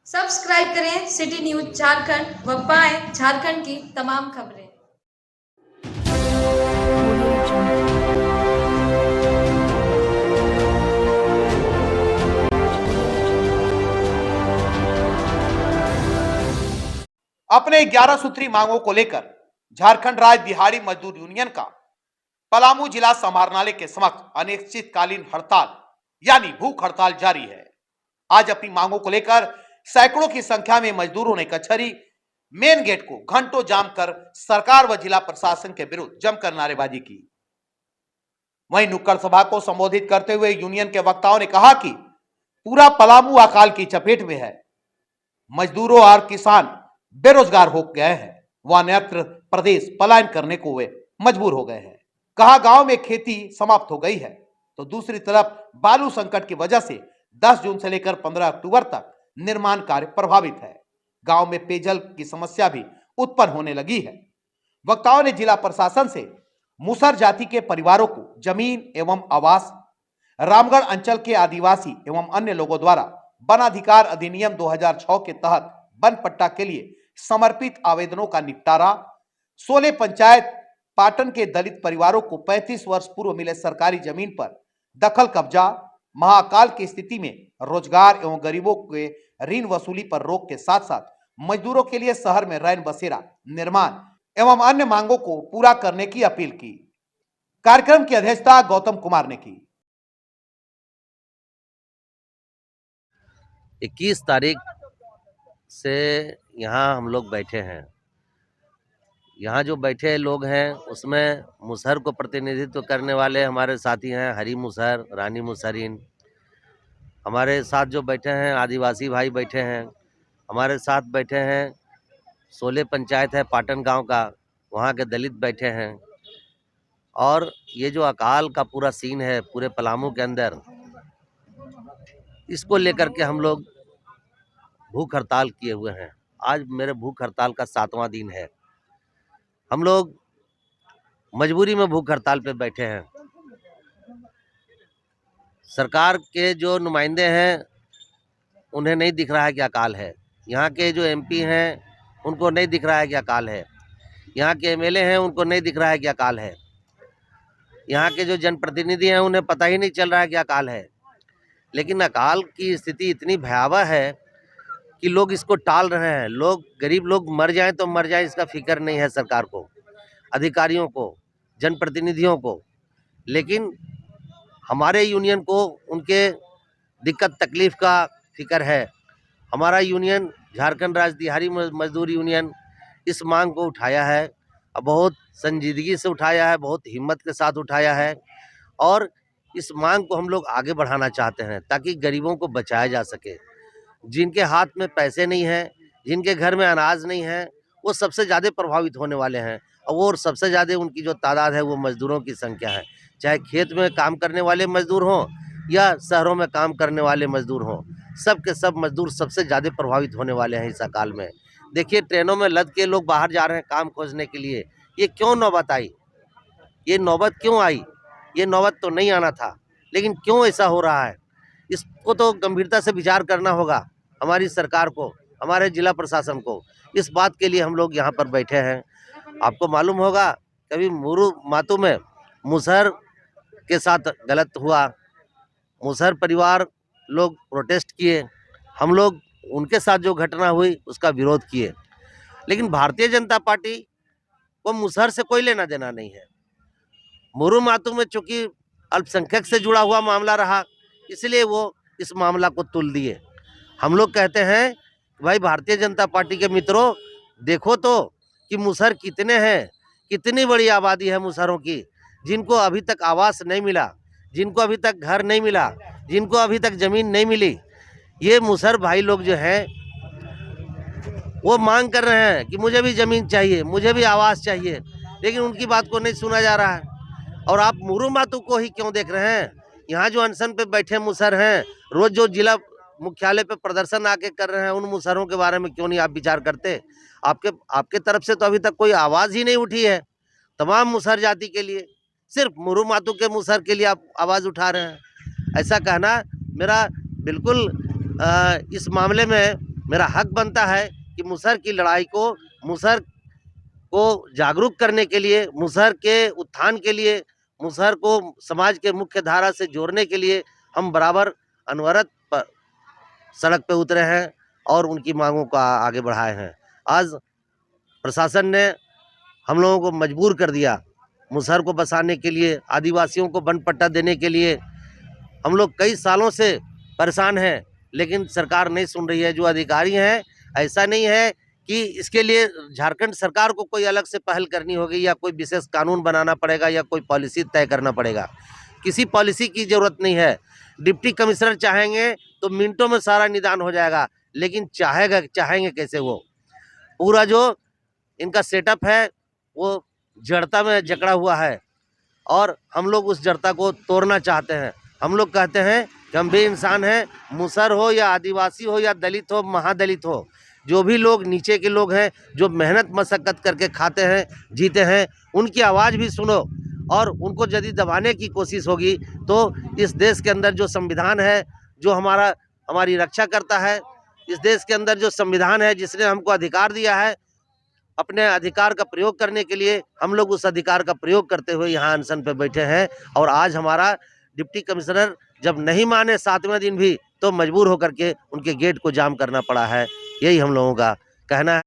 Subscribe करें city news Jharkhand व पाएं झारखंड की तमाम खबरें। अपने 11 सूत्री मांगों को लेकर झारखंड राज्य दिहाड़ी मजदूर यूनियन का पलामू जिला समाहरणालय के समक्ष अनिश्चितकालीन हड़ताल यानी भूख हड़ताल जारी है। आज अपनी मांगों को लेकर सैकड़ों की संख्या में मजदूरों ने कचहरी मेन गेट को घंटों जाम कर सरकार व जिला प्रशासन के विरुद्ध जमकर नारेबाजी की। वहीं नुक्कड़ सभा को संबोधित करते हुए यूनियन के वक्ताओं ने कहा कि पूरा पलामू अकाल की चपेट में है। मजदूरों और किसान बेरोजगार हो गए हैं, वह अन्यत्र प्रदेश पलायन करने को वे मजबूर हो गए हैं। कहा गांव में खेती समाप्त हो गई है, तो दूसरी तरफ बालू संकट की वजह से 10 जून से लेकर 15 अक्टूबर तक निर्माण कार्य प्रभावित है। गांव में पेयजल की समस्या भी उत्पन्न होने लगी है। वक्ताओं ने जिला प्रशासन से मुसर जाति के परिवारों को जमीन एवं आवास, रामगढ़ अंचल के आदिवासी एवं अन्य लोगों द्वारा वन अधिकार अधिनियम 2006 के तहत वन पट्टा के लिए समर्पित आवेदनों का निपटारा, 16 पंचायत पाटन के दलित परिवारों को 35 वर्ष पूर्व मिले सरकारी जमीन पर दखल कब्जा, महाकाल की स्थिति में रोजगार एवं गरीबों के ऋण वसूली पर रोक के साथ साथ मजदूरों के लिए शहर में रैन बसेरा निर्माण एवं अन्य मांगों को पूरा करने की अपील की। कार्यक्रम की अध्यक्षता गौतम कुमार ने की। 21 तारीख से यहाँ हम लोग बैठे हैं। यहाँ जो बैठे लोग हैं उसमें मुसहर को प्रतिनिधित्व करने वाले हमारे साथी हैं हरी मुसहर, रानी मुसहरीन। हमारे साथ जो बैठे हैं आदिवासी भाई बैठे हैं। हमारे साथ बैठे हैं 16 पंचायत है पाटन गांव का, वहाँ के दलित बैठे हैं। और ये जो अकाल का पूरा सीन है पूरे पलामू के अंदर, इसको लेकर के हम लोग भूख हड़ताल किए हुए हैं। आज मेरे भूख हड़ताल का 7वां दिन है। हम लोग मजबूरी में भूख हड़ताल पे बैठे हैं। सरकार के जो नुमाइंदे हैं उन्हें नहीं दिख रहा है कि अकाल है। यहाँ के जो एमपी हैं उनको नहीं दिख रहा है कि अकाल है। यहाँ के एमएलए हैं उनको नहीं दिख रहा है कि अकाल है। यहाँ के जो जनप्रतिनिधि हैं उन्हें पता ही नहीं चल रहा है कि अकाल है। लेकिन अकाल की स्थिति इतनी भयावह है कि लोग इसको टाल रहे हैं। लोग, गरीब लोग मर जाएं तो मर जाएं, इसका फिक्र नहीं है सरकार को, अधिकारियों को, जनप्रतिनिधियों को। लेकिन हमारे यूनियन को उनके दिक्कत तकलीफ का फिक्र है। हमारा यूनियन झारखंड राज्य दिहाड़ी मजदूर यूनियन इस मांग को उठाया है, बहुत संजीदगी से उठाया है, बहुत हिम्मत के साथ उठाया है। और इस मांग को हम लोग आगे बढ़ाना चाहते हैं ताकि गरीबों को बचाया जा सके। जिनके हाथ में पैसे नहीं हैं, जिनके घर में अनाज नहीं है, वो सबसे ज़्यादा प्रभावित होने वाले हैं। और वो सबसे ज़्यादा उनकी जो तादाद है वो मज़दूरों की संख्या है। चाहे खेत में काम करने वाले मज़दूर हों या शहरों में काम करने वाले मज़दूर हों, सब के सब मज़दूर सबसे ज़्यादा प्रभावित होने वाले हैं इस अकाल में। देखिए, ट्रेनों में लद के लोग बाहर जा रहे हैं काम खोजने के लिए। ये क्यों नौबत आई? ये नौबत क्यों आई? ये नौबत तो नहीं आना था, लेकिन क्यों ऐसा हो रहा है? इसको तो गंभीरता से विचार करना होगा हमारी सरकार को, हमारे जिला प्रशासन को। इस बात के लिए हम लोग यहाँ पर बैठे हैं। आपको मालूम होगा कभी मुरु मातू में मुसहर के साथ गलत हुआ, मुसहर परिवार लोग प्रोटेस्ट किए, हम लोग उनके साथ जो घटना हुई उसका विरोध किए। लेकिन भारतीय जनता पार्टी को मुसहर से कोई लेना देना नहीं है। मुरु मातू में चूंकि अल्पसंख्यक से जुड़ा हुआ मामला रहा, इसलिए वो इस मामला को तुल दिए। हम लोग कहते हैं भाई भारतीय जनता पार्टी के मित्रों, देखो तो कि मुसहर कितने हैं, कितनी बड़ी आबादी है मुसहरों की, जिनको अभी तक आवास नहीं मिला, जिनको अभी तक घर नहीं मिला, जिनको अभी तक ज़मीन नहीं मिली। ये मुसहर भाई लोग जो हैं वो मांग कर रहे हैं कि मुझे भी ज़मीन चाहिए, मुझे भी आवास चाहिए, लेकिन उनकी बात को नहीं सुना जा रहा है। और आप मुरु मातू को ही क्यों देख रहे हैं? यहाँ जो अनशन पे बैठे मुसहर हैं, रोज़ जो जिला मुख्यालय पे प्रदर्शन आके कर रहे हैं, उन मुसहरों के बारे में क्यों नहीं आप विचार करते? आपके तरफ से तो अभी तक कोई आवाज़ ही नहीं उठी है तमाम मुसहर जाति के लिए। सिर्फ मुरु मातू के मुसहर के लिए आप आवाज़ उठा रहे हैं। ऐसा कहना मेरा बिल्कुल इस मामले में मेरा हक बनता है कि मुसहर की लड़ाई को, मुसहर को जागरूक करने के लिए, मुसहर के उत्थान के लिए, मुसहर को समाज के मुख्य धारा से जोड़ने के लिए हम बराबर अनवरत सड़क पे उतरे हैं और उनकी मांगों को आगे बढ़ाए हैं। आज प्रशासन ने हम लोगों को मजबूर कर दिया मुसहर को बसाने के लिए, आदिवासियों को वन पट्टा देने के लिए। हम लोग कई सालों से परेशान हैं, लेकिन सरकार नहीं सुन रही है। जो अधिकारी हैं, ऐसा नहीं है कि इसके लिए झारखंड सरकार को कोई अलग से पहल करनी होगी या कोई विशेष कानून बनाना पड़ेगा या कोई पॉलिसी तय करना पड़ेगा। किसी पॉलिसी की जरूरत नहीं है। डिप्टी कमिश्नर चाहेंगे तो मिनटों में सारा निदान हो जाएगा, लेकिन चाहेंगे कैसे? वो पूरा जो इनका सेटअप है वो जड़ता में जकड़ा हुआ है और हम लोग उस जड़ता को तोड़ना चाहते हैं। हम लोग कहते हैं कि हम भी इंसान हैं, मुसहर हो या आदिवासी हो या दलित हो, महादलित हो, जो भी लोग नीचे के लोग हैं, जो मेहनत मशक्कत करके खाते हैं, जीते हैं, उनकी आवाज़ भी सुनो। और उनको यदि दबाने की कोशिश होगी तो इस देश के अंदर जो संविधान है, जो हमारी रक्षा करता है, इस देश के अंदर जो संविधान है जिसने हमको अधिकार दिया है, अपने अधिकार का प्रयोग करने के लिए हम लोग उस अधिकार का प्रयोग करते हुए यहाँ अनशन पे बैठे हैं। और आज हमारा डिप्टी कमिश्नर जब नहीं माने 7वें दिन भी, तो मजबूर होकर के उनके गेट को जाम करना पड़ा है। यही हम लोगों का कहना है।